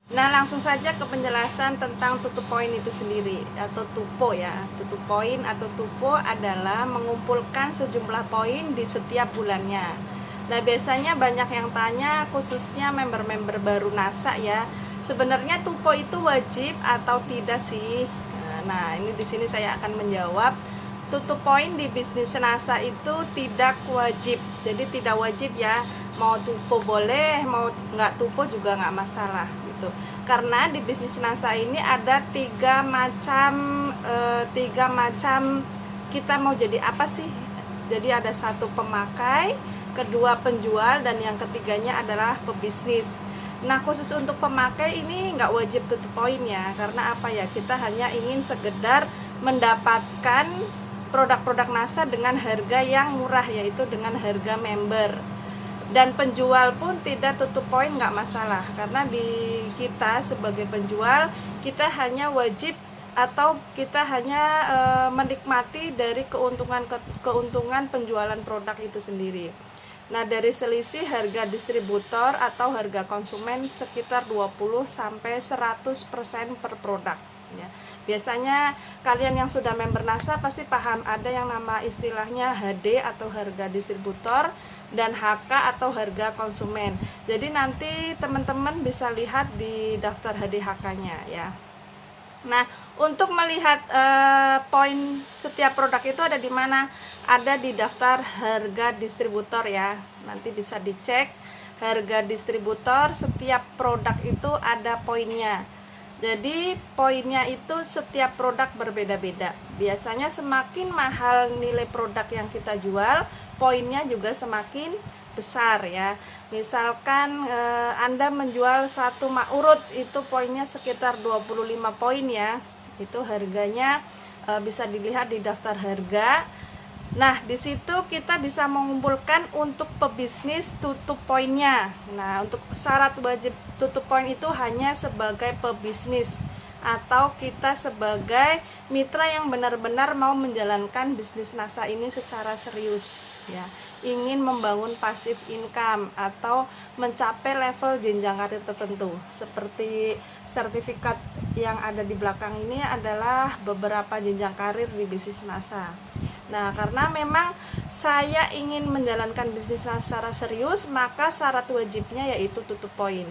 Nah, langsung saja ke penjelasan tentang tutup poin itu sendiri atau tupo ya. Tutup poin atau tupo adalah mengumpulkan sejumlah poin di setiap bulannya. Nah, biasanya banyak yang tanya, khususnya member-member baru NASA ya. Sebenarnya tupo itu wajib atau tidak sih? Nah, ini di sini saya akan menjawab. Tutup poin di bisnis NASA itu tidak wajib. Jadi tidak wajib ya. Mau tupo boleh, mau nggak tupo juga nggak masalah gitu. Karena di bisnis NASA ini ada tiga macam kita mau jadi apa sih. Jadi ada satu pemakai, kedua penjual, dan yang ketiganya adalah pebisnis. Nah, khusus untuk pemakai ini nggak wajib tutup poin ya, karena apa ya, kita hanya ingin sekedar mendapatkan produk-produk NASA dengan harga yang murah, yaitu dengan harga member. Dan penjual pun tidak tutup poin, nggak masalah, karena di kita sebagai penjual, kita hanya wajib atau kita hanya menikmati dari keuntungan penjualan produk itu sendiri. Nah, dari selisih harga distributor atau harga konsumen sekitar 20-100% per produk ya. Biasanya kalian yang sudah member NASA pasti paham, ada yang nama istilahnya HD atau harga distributor dan HK atau harga konsumen. Jadi nanti teman-teman bisa lihat di daftar HDHK-nya ya. Nah, untuk melihat poin setiap produk itu ada di mana? Ada di daftar harga distributor ya. Nanti bisa dicek harga distributor, setiap produk itu ada poinnya. Jadi poinnya itu setiap produk berbeda-beda. Biasanya semakin mahal nilai produk yang kita jual, poinnya juga semakin besar ya. Misalkan Anda menjual satu mak urut, itu poinnya sekitar 25 poin ya. Itu harganya bisa dilihat di daftar harga. Nah, di situ kita bisa mengumpulkan untuk pebisnis tutup poinnya. Nah, untuk syarat wajib tutup poin itu hanya sebagai pebisnis atau kita sebagai mitra yang benar-benar mau menjalankan bisnis NASA ini secara serius ya. Ingin membangun passive income atau mencapai level jenjang karir tertentu. Seperti sertifikat yang ada di belakang ini adalah beberapa jenjang karir di bisnis NASA. Nah, karena memang saya ingin menjalankan bisnis secara serius, maka syarat wajibnya yaitu tutup poin.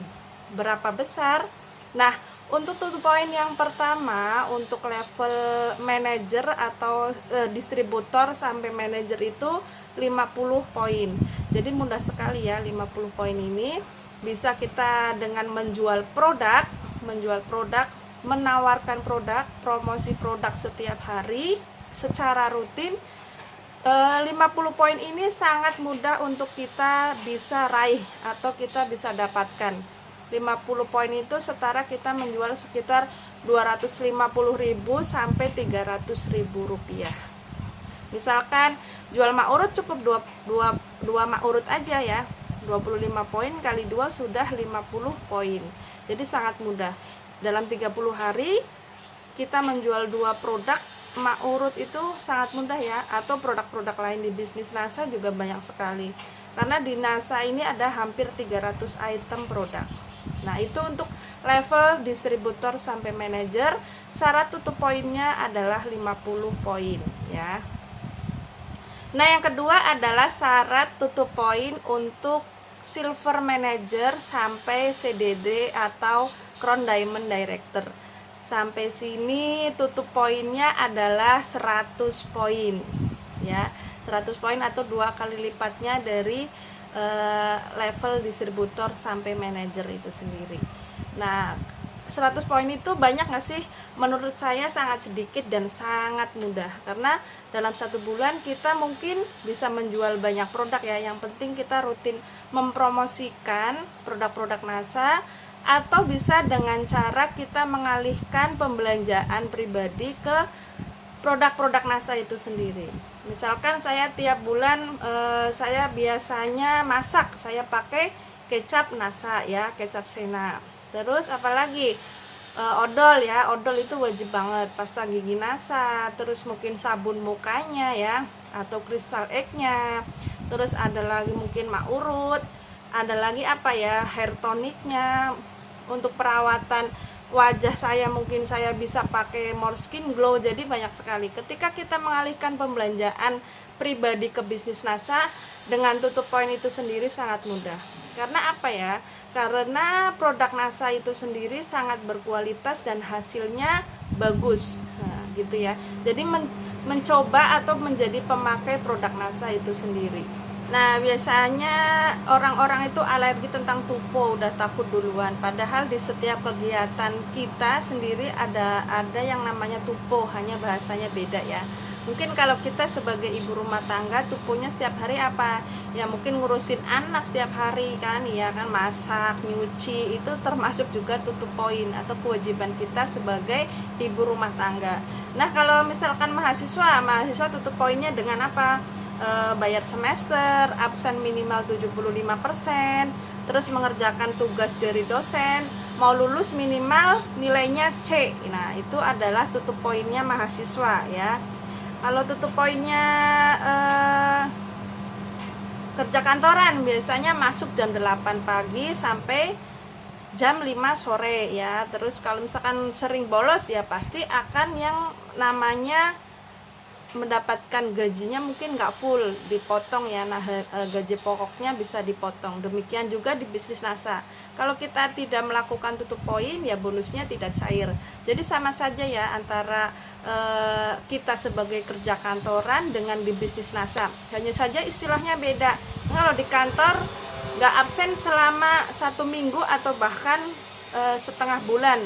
Berapa besar? Nah, untuk tutup poin yang pertama, untuk level manager atau distributor sampai manager itu 50 poin. Jadi mudah sekali ya, 50 poin ini bisa kita dengan menjual produk, menawarkan produk, promosi produk setiap hari secara rutin. 50 poin ini sangat mudah untuk kita bisa raih atau kita bisa dapatkan. 50 poin itu setara kita menjual sekitar 250.000 sampai 300.000 rupiah. Misalkan jual mak urut cukup 2 mak urut aja ya. 25 poin kali 2 sudah 50 poin. Jadi sangat mudah. Dalam 30 hari kita menjual 2 produk mak urut itu sangat mudah ya. Atau produk-produk lain di bisnis NASA juga banyak sekali. Karena di NASA ini ada hampir 300 item produk. Nah, itu untuk level distributor sampai manajer. Syarat tutup poinnya adalah 50 poin ya. Nah, yang kedua adalah syarat tutup poin untuk silver manager sampai CDD atau Crown Diamond Director. Sampai sini tutup poinnya adalah 100 poin ya. 100 poin atau 2 kali lipatnya dari level distributor sampai manajer itu sendiri. Nah, 100 poin itu banyak nggak sih? Menurut saya sangat sedikit dan sangat mudah. Karena dalam 1 bulan kita mungkin bisa menjual banyak produk ya. Yang penting kita rutin mempromosikan produk-produk NASA, atau bisa dengan cara kita mengalihkan pembelanjaan pribadi ke produk-produk NASA itu sendiri. Misalkan saya tiap bulan saya biasanya masak, saya pakai kecap NASA ya, kecap Sena. Terus apalagi odol ya, odol itu wajib banget, pasta gigi NASA, terus mungkin sabun mukanya ya, atau crystal egg-nya. Terus ada lagi mungkin mak urut, ada lagi apa ya, hair toniknya, untuk perawatan wajah saya mungkin saya bisa pakai more skin glow. Jadi banyak sekali. Ketika kita mengalihkan pembelanjaan pribadi ke bisnis NASA dengan tutup poin itu sendiri sangat mudah. Karena apa ya? Karena produk NASA itu sendiri sangat berkualitas dan hasilnya bagus. Nah, gitu ya. Jadi mencoba atau menjadi pemakai produk NASA itu sendiri. Nah, biasanya orang-orang itu alergi tentang tupo, udah takut duluan. Padahal di setiap kegiatan kita sendiri ada yang namanya tupo, hanya bahasanya beda ya. Mungkin kalau kita sebagai ibu rumah tangga, tuponya setiap hari apa? Ya mungkin ngurusin anak setiap hari kan, ya kan, masak, nyuci, itu termasuk juga tutup poin atau kewajiban kita sebagai ibu rumah tangga. Nah, kalau misalkan mahasiswa tutup poinnya dengan apa? Bayar semester, absen minimal 75%, terus mengerjakan tugas dari dosen, mau lulus minimal nilainya C. Nah, itu adalah tutup poinnya mahasiswa ya. Kalau tutup poinnya kerja kantoran, biasanya masuk jam 8 pagi sampai jam 5 sore ya. Terus kalau misalkan sering bolos ya pasti akan yang namanya mendapatkan gajinya mungkin nggak full, dipotong ya. Nah, gaji pokoknya bisa dipotong. Demikian juga di bisnis NASA. Kalau kita tidak melakukan tutup poin ya bonusnya tidak cair. Jadi sama saja ya antara kita sebagai kerja kantoran dengan di bisnis NASA. Hanya saja istilahnya beda. Kalau di kantor nggak absen selama 1 minggu atau bahkan setengah bulan,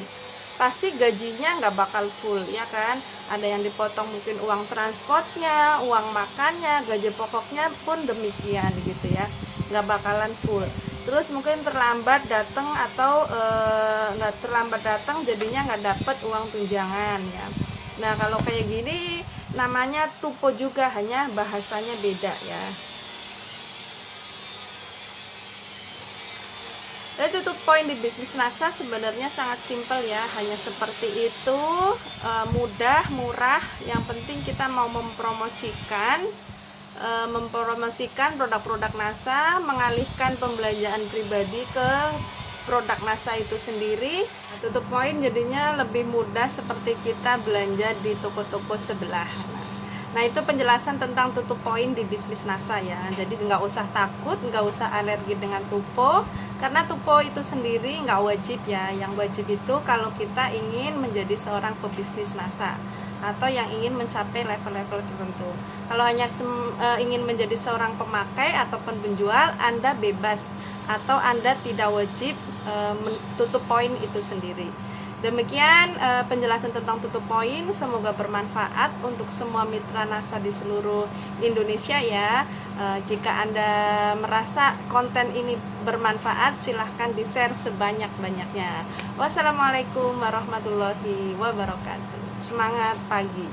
pasti gajinya nggak bakal full ya kan. Ada yang dipotong mungkin uang transportnya, uang makannya, gaji pokoknya pun demikian gitu ya, nggak bakalan full. Terus mungkin terlambat datang atau nggak terlambat datang jadinya nggak dapet uang tunjangan ya. Nah, kalau kayak gini namanya tupo juga, hanya bahasanya beda ya. Jadi tutup poin di bisnis NASA sebenarnya sangat simpel ya, hanya seperti itu, mudah, murah. Yang penting kita mau mempromosikan produk-produk NASA, mengalihkan pembelanjaan pribadi ke produk NASA itu sendiri. Tutup poin jadinya lebih mudah seperti kita belanja di toko-toko sebelah. Nah, itu penjelasan tentang tutup poin di bisnis NASA ya. Jadi nggak usah takut, nggak usah alergi dengan tupo, karena tupo itu sendiri nggak wajib ya. Yang wajib itu kalau kita ingin menjadi seorang pebisnis NASA atau yang ingin mencapai level-level tertentu. Kalau hanya ingin menjadi seorang pemakai ataupun penjual, Anda bebas atau Anda tidak wajib tutup poin itu sendiri. Demikian penjelasan tentang tutup poin, semoga bermanfaat untuk semua mitra NASA di seluruh Indonesia ya. Jika Anda merasa konten ini bermanfaat, silahkan di-share sebanyak-banyaknya. Wassalamualaikum warahmatullahi wabarakatuh. Semangat pagi.